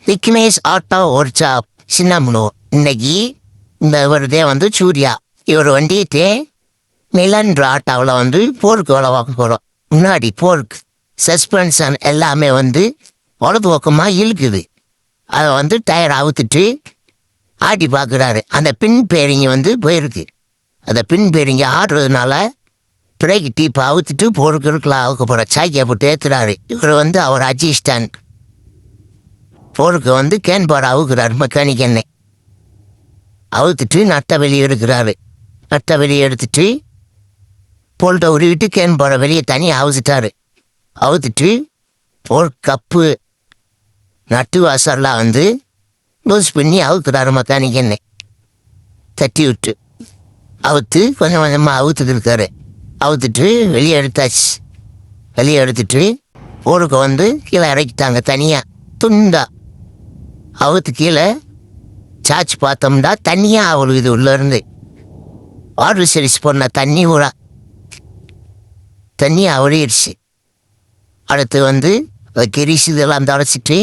Vignesh auto workshop Chinnamanur. இன்னைக்கு இந்த இவருதே சூர்யா. இவர் வந்துட்டு மிலன்ற ஆட்டோவில் போருக்கு வேலை பார்க்க போகிறோம். முன்னாடி போருக்கு சஸ்பென்ஷன் எல்லாமே வலது பக்கமாக இழுக்குது. அதை டயர் அவுத்துட்டு ஆட்டி பார்க்குறாரு. அந்த பின் பேரிங்க போயிருக்கு. அந்த பின் பேரிங்க ஆடுறதுனால பிரேக் டீப்பை அவுத்துட்டு போருக்கு இருக்கலாம் அவுக்க போகிற சாக்கியை போட்டு ஏற்றுறாரு. இவர் அவர் அஜிஸ்டான் போருக்கு கேன் பார் அவுக்குறாரு. மெக்கானிக் எண்ணெய் அவுத்துட்டு நட்டை வெளியே எடுக்கிறாரு. நட்டை வெளியே எடுத்துட்டு போல்ட்டை உருவிட்டு கேன் பாரை வெளியே தனியாக அவுத்துட்டாரு. அவுத்துட்டு போர் கப்பு நட்டு வாசர்லாம் லூஸ் பண்ணி அவுக்குறாரு. மெக்கானிக் எண்ணெய் தட்டி விட்டு அவுத்து கொஞ்சம் கொஞ்சமாக அவுத்துட்டு இருக்காரு. அவுத்துட்டு வெளியே எடுத்தாச்சு. வெளியே எடுத்துட்டு போருக்கு கீழே இறக்கிட்டாங்க. தனியாக துண்டா அவுத்து கீழே சார்ஜ் பார்த்தோம்னா தண்ணியாக அவளுக்கு இது உள்ளேருந்து வாட்டர் சர்வீஸ் போன தண்ணி ஊரா தண்ணி அவழிடுச்சு. அடுத்து கிரிசு இதெல்லாம் தொடச்சிட்டு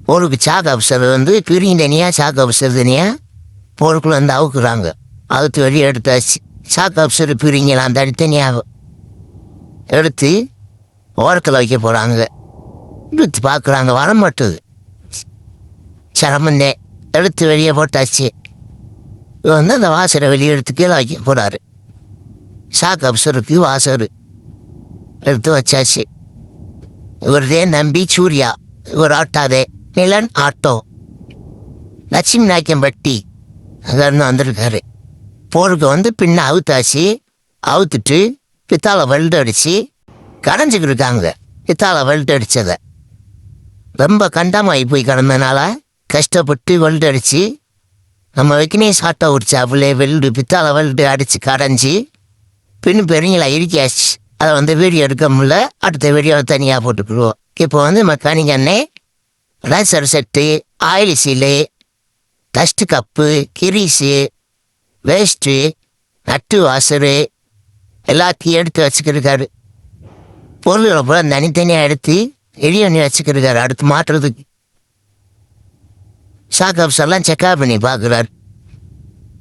போருக்கு சாக்கு அப்சர் பிரிங்க தனியாக சாக்கு அப்சர் தனியாக போருக்குள்ளே அவுக்குறாங்க. அவுத்து வெளியே எடுத்தாச்சு. சாக்கு அப்சர் பிரிங்கலாம் தனித்தனியாக எடுத்து ஓரத்தில் வைக்க போகிறாங்க. எடுத்து பார்க்குறாங்க, வர மாட்டுது. சிரமந்தே எடுத்து வெளியே போட்டாச்சு. அந்த வாசரை வெளியே எடுத்து கீழே வைக்க போகிறாரு. சாக்கு அப்சருக்கு வாசர் எடுத்து வச்சாச்சு. இவர்தே நம்பி சூர்யா. இவர் ஆட்டாதே மிலன் ஆட்டோ லட்சுமி நாயக்கம்பட்டி அங்கேருந்து வந்திருக்காரு. போருக்கு பின்ன அவுத்தாச்சு. அவுத்துட்டு பித்தாளை வெல்ட் அடித்து கடைஞ்சிக்கிட்டு இருக்காங்க. பித்தாளை வெல்ட் அடித்ததை ரொம்ப கண்டமாகி போய் கிடந்தனால கஷ்டப்பட்டு வெல்ட் அடித்து நம்ம விக்னேஷ் ஆட்டோ ஒர்க்ஷாப்பில் வெல்டு பித்தாளை வெல்டு அடித்து கடைஞ்சி பின்னு பெருங்களை இறுக்கியாச்சு. அதை வீடியோ எடுக்க முடியல. அடுத்த வீடியோ தனியாக போட்டுக்குருவோம். இப்போ மெக்கானிக் எண்ணெய், razor set, oil seal, dust cup, grease, waste, nut washer எல்லாத்தையும் எடுத்து வச்சுக்கிருக்காரு. பொருள்களை பூரா தனித்தனியாக எடுத்து ரெடி பண்ணி வச்சுக்கிருக்காரு. அடுத்து மாட்டுறதுக்கு ஷாக் ஆப்ஸெல்லாம் செக்அப் பண்ணி பார்க்குறாரு.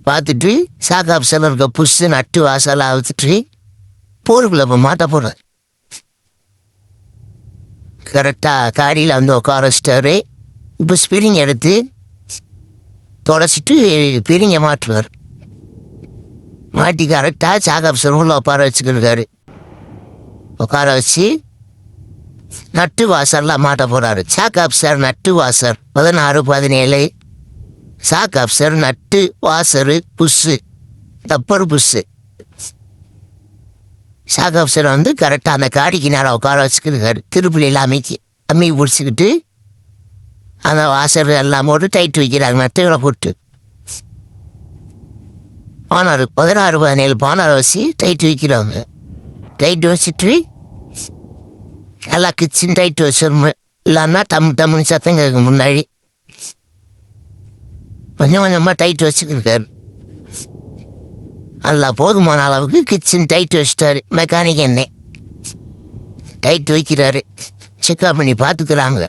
பார்த்துட்டு ஷாக் ஆப்ஸில் இருக்க புஷ்ஷு நட்டு வாசலாம் அவுத்துட்டு போருக்குள்ள இப்போ மாட்ட போடுறாரு. கரெக்டாக காடியில் உட்கார வச்சிட்டாரு. இப்போ ஸ்பிரிங் எடுத்து தொடச்சிட்டு பிரிங்க மாட்டுவார். மாட்டி கரெக்டாக ஷாக் ஆப்ஸர் உள்ள உட்கார வச்சுக்கிருக்காரு. உட்கார வச்சு நட்டு வாசர்லாம் மாட்ட போகிறாரு. ஷாக் ஆப்ஸர் நட்டு வாசர் 16, 17. ஷாக் ஆப்ஸர் நட்டு washer push Thapar push. Shock ஆப்ஸர் கரெக்டாக அந்த காடிக்கு நேரம் உட்கார வச்சுக்கிருக்காரு. திருப்பலியில் அம்மி பிடிச்சிக்கிட்டு அந்த வாசர் எல்லாம் போட்டு டைட் வைக்கிறாங்க. நட்டுகளை போட்டு பானார் 16, 17 பானாரை வச்சு டைட் வைக்கிறாங்க. டைட் வச்சுட்டு எல்லாம் கிச்சன் டைட் வச்சிருமே. இல்லைன்னா டம்முன்னு சத்தம் கேட்க முன்னாடி கொஞ்சம் கொஞ்சமாக டைட் வச்சுக்கிருக்காரு. நல்லா போதுமான அளவுக்கு கிச்சன் டைட் வச்சுட்டாரு. மெக்கானிக் எண்ணெய் டைட் வைக்கிறாரு. செக்அப் பண்ணி பார்த்துக்கிறாங்க.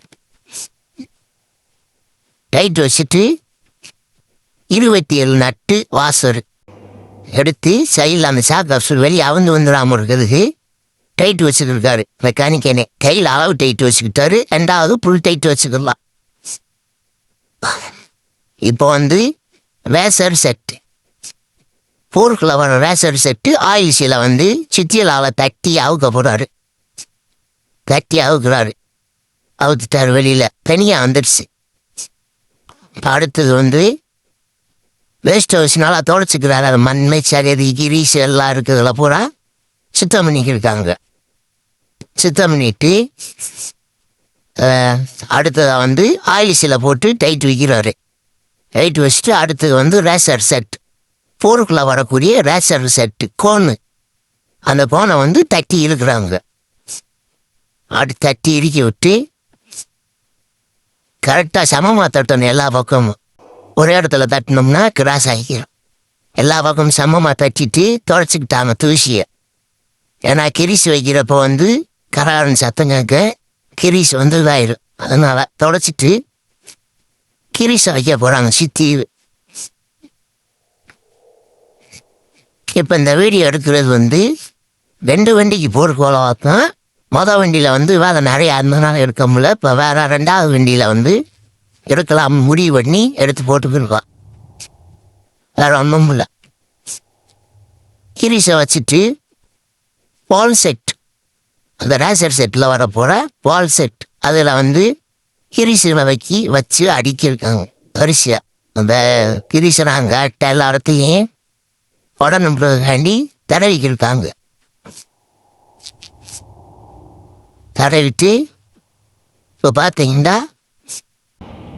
டைட் வச்சுட்டு 27 நட்டு வாசர் எடுத்து சைடில் அந்த ஷாக் அப்சர் வெளியே வந்துடாமல் இருக்கிறதுக்கு டைட் வச்சுக்கிருக்காரு. மெக்கானிக் எண்ணெய் கையில் அளவு டைட் வச்சுக்கிட்டாரு. 2வது புல் டைட் வச்சுக்கலாம். இப்போ ரேசர் செட்டு போருக்குள்ள வர ரேசர் செட்டு ஆயில்ஸில் சித்தியலால் தட்டி அவுக்க போகிறாரு. தட்டி அவுக்குறாரு. அவுத்துட்டார். வெளியில் தனியாக வந்துடுச்சு. அடுத்தது வேஸ்ட் ஹவுஸ்னால தொடச்சிக்கிறாரு. அது மண்மை சரியது கிரீஸ் எல்லாம் இருக்குதுல பூரா சுத்தம் பண்ணிக்கிருக்காங்க. சுத்தம் பண்ணிட்டு அடுத்ததாக ஆயில்ஸில் போட்டு டைட் வைக்கிறாரு. டைட் வச்சுட்டு அடுத்தது ரேசர் செட் போருக்குள்ளே வரக்கூடிய ரேசர் செட்டு கோனு. அந்த கோனை தட்டி இழுக்கிறாங்க. அடுத்து தட்டி இறுக்கி விட்டு கரெக்டாக சமமாக தட்டணும். எல்லா பக்கமும் ஒரே இடத்துல தட்டினோம்னா கிராஸ் ஆகிக்கிறோம். எல்லா பக்கமும் சமமாக தட்டிட்டு தொடச்சிக்கிட்டாங்க தூசியை. ஏன்னா கிரீஸ் வைக்கிறப்போ கராரன் சத்தம் கேட்க கிரீஸ் இதாயிடும். அதனால் தொடச்சிட்டு கிரீஸை வைக்க போகிறாங்க சித்தி. இப்போ இந்த வீடியோ எடுக்கிறது வந்து 2 வண்டிக்கு போகிறக்கோளம். மொதல் வண்டியில் வேலை நிறையா இருந்ததுனால எடுக்க முடியல. இப்போ வேறு 2வது வண்டியில் எடுக்கலாம் முடிவு பண்ணி எடுத்து போட்டுக்கிருக்கோம். வேறு ஒன்றும் இல்லை. கிரீஸை வச்சுட்டு பால் செட், அந்த ரேசர் செட்டில் வர போகிற பால் செட் அதில் கிரீஸை வச்சு அடிக்கிருக்காங்க வரிசையாக. அந்த கிரீஸை நாங்கள் எல்லா இடத்தையும் உடனுக்காண்டி தடவிக்கிருக்காங்க. தடவிட்டு இப்போ பார்த்தீங்கன்னா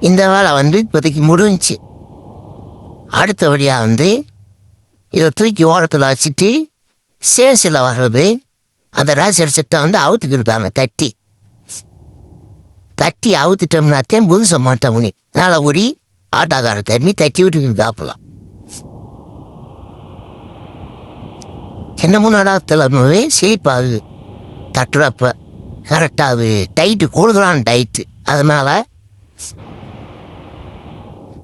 இந்த வேலை இப்போதைக்கு முடிஞ்சிச்சு. அடுத்தபடியாக இதை தூக்கி ஓரத்தில் வச்சுட்டு சேல்ஸில் வர்றது அந்த ரேசர் செட்டை அவுத்துக்கிருக்காங்க. தட்டி அவுத்துட்டோம்னாத்தேன் புதுச மாட்டோம். முனி நாளை ஊடி ஆட்டாக்கார தண்ணி தட்டி விட்டு சாப்பிடலாம். என்ன முன்னாடத்திலவே செழிப்பாகுது. தட்டுறப்ப கரெக்டாகுது. டைட்டு கூடுதலான டைட்டு. அதனால்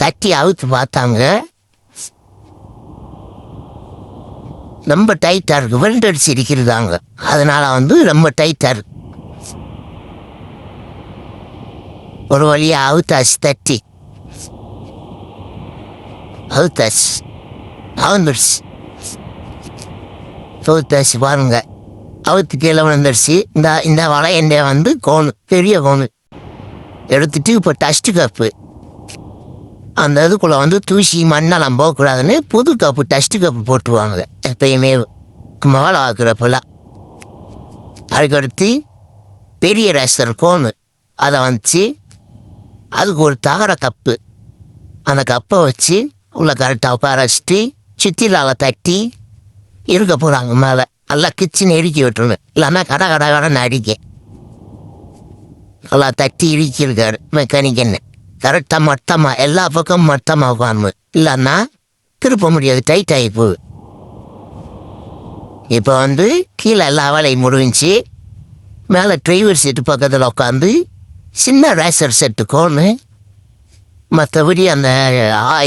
தட்டி அவுத்து பார்த்தாங்க. ரொம்ப டைட்டாக இருக்குது. வெண்டடிச்சு இருக்கிறதாங்க. அதனால் ரொம்ப டைட்டாக இருக்கு. ஒரு வழியாக அவுத்தாச்சு. தட்டி அவுத்தாச்சு. அவுந்துடுச்சு. அவுத்தாச்சு பாருங்க. அவுத்து கீழே விழுந்துடுச்சு. இந்த வலை என்ன கோணு, பெரிய கோணு எடுத்துட்டு இப்போ டஸ்ட்டு கப்பு அந்த இதுக்குள்ளே தூசி மண்ணெல்லாம் போகக்கூடாதுன்னு புது கப்பு டஸ்ட்டு கப்பு போட்டுருவாங்க எப்பயுமே மழை ஆக்குறப்பெல்லாம். அதுக்கடுத்து பெரிய ரேசர் கோணு அதை அதுக்கு ஒரு தகர கப்பு, அந்த கப்பை வச்சு உள்ள கரெக்டாக உட்கார வச்சுட்டு சுத்திலால் தட்டி இருக்க போகிறாங்க. மேலே நல்லா கிச்சன் இறுக்கி விட்டுருங்க. இல்லைன்னா கடை அடிக்க நல்லா தட்டி இறுக்கியிருக்காரு மெக்கானிக். என்ன கரெக்டாக மட்டமாக எல்லா பக்கமும் மட்டமாக உட்காந்து, இல்லைன்னா திருப்ப முடியாது, டைட் ஆகி போகுது. இப்போ கீழே எல்லா வேலையும் முடிஞ்சு மேலே டிரைவர் சீட்டு பக்கத்தில் உட்காந்து சின்ன ரேசர் செட்டு கோன்னு மற்றபடி அந்த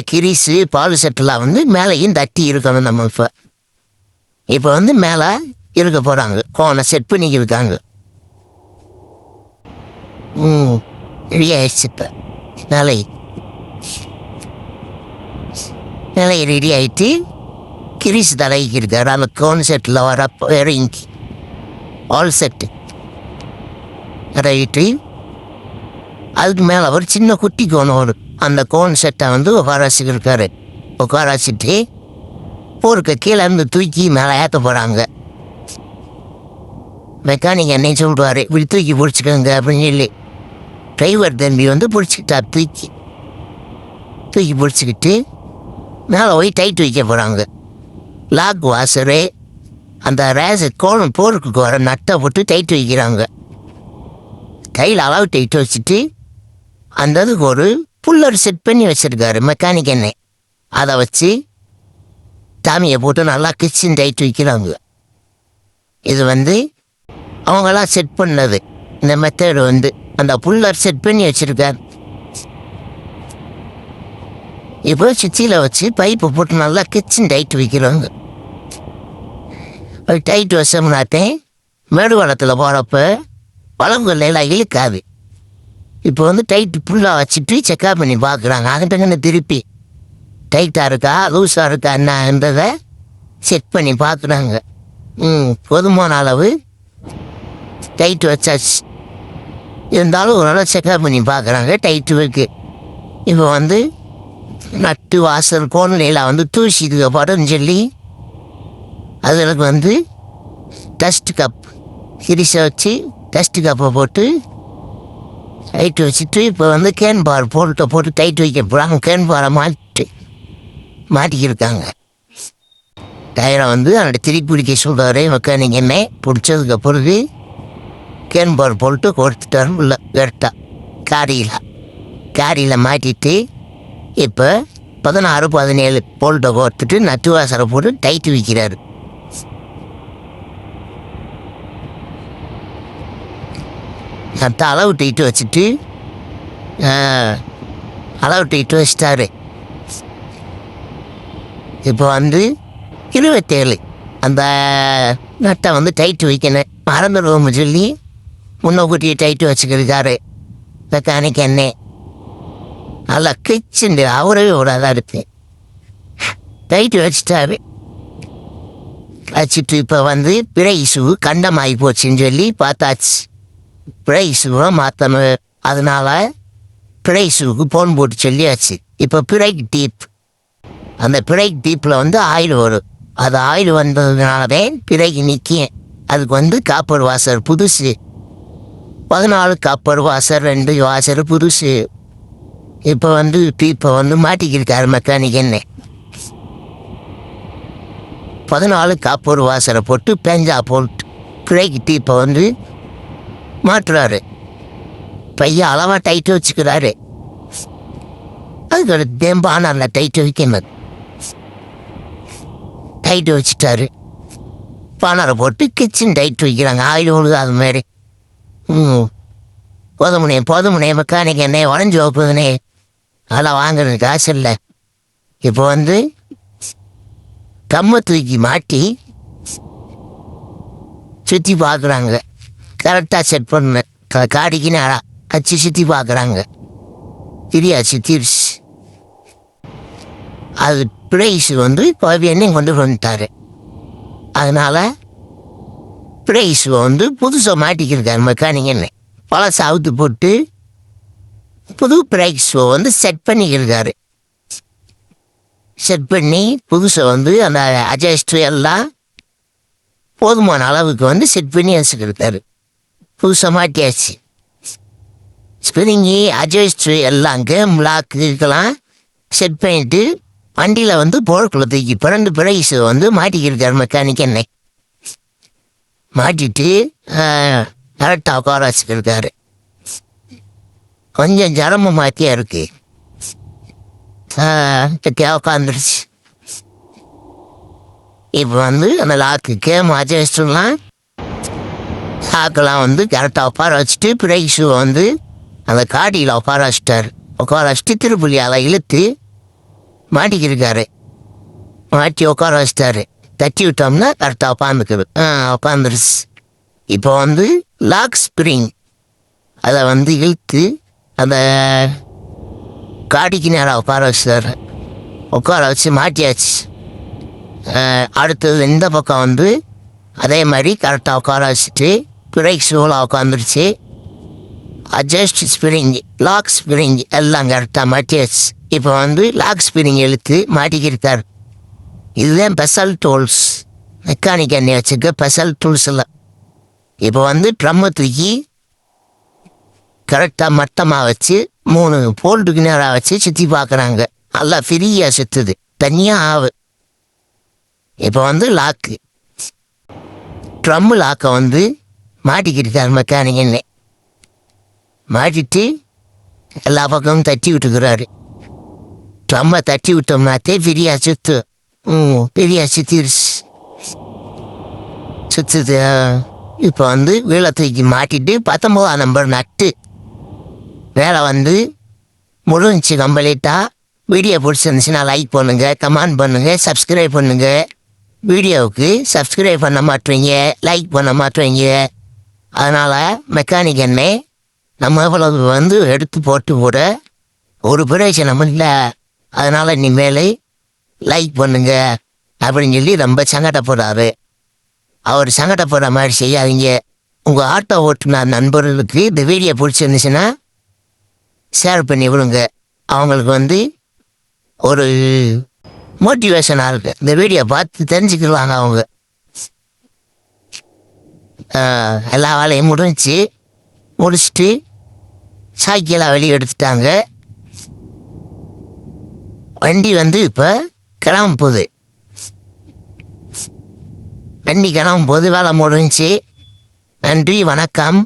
கிரீஸு பால் செட்டெல்லாம் மேலேயும் தட்டி இருக்கணும். நம்ம இப்போ மேலே இருக்க போகிறாங்க. கோனை செட் பண்ணிக்கிருக்காங்க. ரெடி ஆயிடுச்சு. இப்போ நிலை ரெடி ஆகிட்டு கிரீஸ் தலைக்கு இருக்காரு. அந்த கோன் செட்டில் வர இறங்கி ஆல் செட்டு ரைட்டு. அதுக்கு மேலே ஒரு சின்ன குட்டி கோன் வரும். அந்த கோன் செட்டை உட்கார வச்சுக்கிருக்காரு. உட்கார வச்சுட்டு போருக்கு கீழே தூக்கி மேலே ஏற்ற போகிறாங்க. மெக்கானிக் என்னை சொல்கிறாரு, இப்படி தூக்கி பிடிச்சிக்கோங்க அப்படின்னு சொல்லி. டிரைவர் தம்பி பிடிச்சிக்கிட்டா. தூக்கி பிடிச்சிக்கிட்டு மேலே போய் டைட் வைக்க போகிறாங்க. லாக் வாசரு அந்த ரேசர் கோலம் போருக்கு வர நட்டை போட்டு டைட் வைக்கிறாங்க. கையில் அளவு டைட் வச்சுட்டு அந்த இதுக்கு ஒரு புல்லர் செட் பண்ணி வச்சுருக்காரு மெக்கானிக் என்னை. அதை வச்சு தாமியை போட்டு நல்லா கிச்சன் டைட் வைக்கிறாங்க. இது அவங்களாம் செட் பண்ணது. இந்த மெத்தடு அந்த புல்லர் செட் பண்ணி வச்சுருக்காரு. இப்போ சுத்தியில் வச்சு பைப்பை போட்டு நல்லா கிச்சன் டைட் வைக்கிறாங்க. டைட் வச்சோம்னாத்தேன் மேடுவளத்தில் போகிறப்ப வளங்கள் எல்லாம் இழுக்காது. இப்போ டைட்டு ஃபுல்லாக வச்சுட்டு செக்அப் பண்ணி பார்க்குறாங்க. அதுக்கிட்ட திருப்பி டைட்டாக இருக்கா லூஸாக இருக்கா என்னன்றதை செக் பண்ணி பார்க்குறாங்க. போதுமான அளவு டைட்டு வச்சாச்சு. இருந்தாலும் ஒரு நாள் செக்அப் பண்ணி பார்க்குறாங்க டைட்டு இருக்குது. இப்போ நட்டு வாசல் கோணிலையில் தூசி இதுக்கு படம்னு சொல்லி அதில் டஸ்ட் கப் கிரிசை வச்சு டஸ்ட் கப்பை போட்டு டைட்டு வச்சுட்டு இப்போ கேன் பார் போட்டு டைட் வைக்க போகிறாங்க. கேன் பாரை மாட்டிக்கிருக்காங்க. டயரை அவனை திருப்பி பிடிக்க சொல்கிறாரு மெக்கானிக். என்ன பிடிச்சதுக்கு பிறகு கேன் பார் போட்டு கொடுத்துட்டாரு. உள்ள கரெக்டாக காரியில் மாட்டிட்டு இப்போ 16, 17 போல்ட்டை கோர்த்துட்டு நட்டு வாசரை போட்டு டைட்டு வைக்கிறாரு. அளவு டைட்டு வச்சுட்டு அளவுட்டு வச்சிட்டாரு. இப்போ வந்து 27 அந்த நட்டை வந்து டைட்டு வைக்கணும். மறந்துடுவோம் சொல்லி முன்னக்கூட்டியே டைட்டு வச்சுக்கிருக்காரு மெக்கானிக் என்னே. நல்லா கிச்சுண்டு அவரவே விடாதான் இருக்கு. டைட்டு வச்சுட்டாரு. வச்சுட்டு இப்போ வந்து பிரைஸு கண்டமாகி போச்சுன்னு சொல்லி பார்த்தாச்சு. பிரைஸுவை மாற்றணும். அதனால பிரைஸுக்கு போன் போட்டு சொல்லியாச்சு. இப்போ பிரேக் டீப், அந்த பிரேக் டீப்பில் வந்து ஆயில் வரும். அது ஆயில் வந்ததுனாலவே பிரேக் நிற்கும். அதுக்கு வந்து காப்பர் வாசர் புதுசு 14 காப்பர் வாசர் 2 வாசர் புதுசு. இப்போ வந்து டீப்பை வந்து மாட்டிக்கிருக்காரு மெக்கானிக் என்ன. 14 காப்பர் வாசரை போட்டு பெஞ்சா போட்டு பிரேக் டீப்பை வந்து மாட்டுறாரு. பையன் அளவாக டைட்டு வச்சுக்கிறாரு. அதுக்கு ஒரு தேம்பான டைட்டு வைக்கணும். டைட்டு வச்சுட்டாரு. பானரை போட்டு கிச்சன் டைட்டு வைக்கிறாங்க. ஆயில் விழுது அது மாதிரி. போதுமுனே மெக்கானிக் என்ன உடஞ்சி வைப்பதுனே. அதெல்லாம் வாங்குறது காசு இல்லை. இப்போ வந்து கம்மை தூக்கி மாட்டி சுற்றி பார்க்குறாங்க. கரெக்டாக செட் பண்ண காடிக்கு நேரம் அச்சு சுற்றி பார்க்குறாங்க. திரியாச்சு தீர்ச்சு. அது பிரைஸ் வந்து என்னையும் கொண்டு வந்துட்டாரு. அதனால் பிரைஸ் வந்து புதுசாக மாட்டிக்கிருக்காரு மெக்கானிக் என்ன. பழச அவுத்து போட்டு புது பிரைஸ் வந்து செட் பண்ணிக்கிருக்காரு. செட் பண்ணி புதுசை வந்து அந்த அட்ஜஸ்ட்ரு எல்லாம் போதுமான அளவுக்கு வந்து செட் பண்ணி வச்சுக்கிருக்காரு. புதுசாக மாட்டியாச்சு. ஸ்பிரிங்கி அட்ஜஸ்ட்ரு எல்லாம் கேம் லாக்கு இதுக்கெல்லாம் செட் பண்ணிட்டு வண்டியில் வந்து போர்க்குள்ள தூக்கி 2 பிரைஸ் வந்து மாட்டிக்கிருக்காரு மெக்கானிக் என்ன. மாட்டிட்டு கரெக்டாக உட்கார வச்சுக்கிருக்காரு. கொஞ்சம் ஜரம மாற்றியா இருக்கு. உட்காந்துருச்சு. இப்போ வந்து அந்த லாக்கு கேம் அட்ஜஸ்ட்லாம் லாக்கெல்லாம் வந்து கரெக்டாக உட்கார வச்சுட்டு பிரைஸு வந்து அந்த காடியில் உட்கார வச்சுட்டார். உட்கார வச்சுட்டு திருப்புலியால் இழுத்து மாட்டிக்கிருக்காரு. மாட்டி உட்கார வச்சிட்டாரு. தட்டி விட்டோம்னா கரெக்டாக உட்காந்துக்குது. உட்காந்துருச்சு. இப்போ வந்து லாக் ஸ்ப்ரிங் அதை வந்து இழுத்து அந்த காடிக்கு நேராக உட்கார வச்சுட்டாரு. உட்கார வச்சு மாட்டியாச்சு. அடுத்தது இந்த பக்கம் வந்து அதே மாதிரி கரெக்டாக உட்கார வச்சுட்டு பிரேக் ஷூலாக உட்காந்துருச்சு. அட்ஜஸ்ட் ஸ்ப்ரிங் லாக் ஸ்ப்ரிங் எல்லாம் கரெக்டாக மாட்டியாச்சு. இப்போ வந்து லாக் ஸ்ப்ரிங் இழுத்து மாட்டிக்கிருக்காரு. இதுதான் ஸ்பெஷல் டூல்ஸ். மெக்கானிக் எண்ணெய் வச்சுக்க ஸ்பெஷல் டூல்ஸில். இப்போ வந்து ட்ரம்மை தூக்கி கரெக்டாக மட்டமாக வச்சு 3 போல்ட்டுக்கு நேராக வச்சு சுற்றி பார்க்குறாங்க. நல்லா ஃப்ரீயாக சுற்றுது. தனியாக ஆவு. இப்போ வந்து லாக்கு ட்ரம்மு லாக்கை வந்து மாட்டிக்கிட்டார் மெக்கானிக் எண்ணெய். மாட்டிட்டு எல்லா பக்கமும் தட்டி விட்டுக்கிறாரு. ட்ரம்மை தட்டி விட்டோம்னாத்தே ஃப்ரீயாக சுற்று. ஃப்ரீயாக சுற்றிடுச்சு. சுற்றுது. இப்போ வந்து வீலை தூக்கி மாட்டிட்டு 19ஆம் நம்பர் நட்டு வேலை வந்து முடிஞ்சு கம்ப்ளீட்டாக. வீடியோ பிடிச்சிருந்துச்சுன்னா லைக் பண்ணுங்கள், கமெண்ட் பண்ணுங்கள், சப்ஸ்கிரைப் பண்ணுங்கள். வீடியோவுக்கு சப்ஸ்கிரைப் பண்ண மாட்டேங்க, லைக் பண்ண மாட்டேங்க. அதனால் மெக்கானிக் எண்ணெய் நம்ம எவ்வளவு வந்து எடுத்து போட்டு கூட ஒரு பிரயோஜனம் இல்லை. அதனால் இனிமேல் லைக் பண்ணுங்க அப்படின்னு சொல்லி ரொம்ப சங்கடப்படுறாரு. அவர் சங்கடப்படுற மாதிரி செய்யாதீங்க. உங்கள் ஆட்டோ ஓட்டுன நண்பர்களுக்கு இந்த வீடியோ பிடிச்சிருந்துச்சுன்னா ஷேர் பண்ணி விடுங்க. அவங்களுக்கு வந்து ஒரு மோட்டிவேஷனாக இருக்கு. இந்த வீடியோ பார்த்து தெரிஞ்சுக்கிடுவாங்க அவங்க. எல்லா வேலையும் முடிச்சுட்டு சாய்க்கெல்லாம் வெளியே எடுத்துட்டாங்க. வண்டி வந்து இப்போ கிளம்ப போகுது. வண்டி கிளம்பும் போது வேலை முடிஞ்சு. நன்றி, வணக்கம்.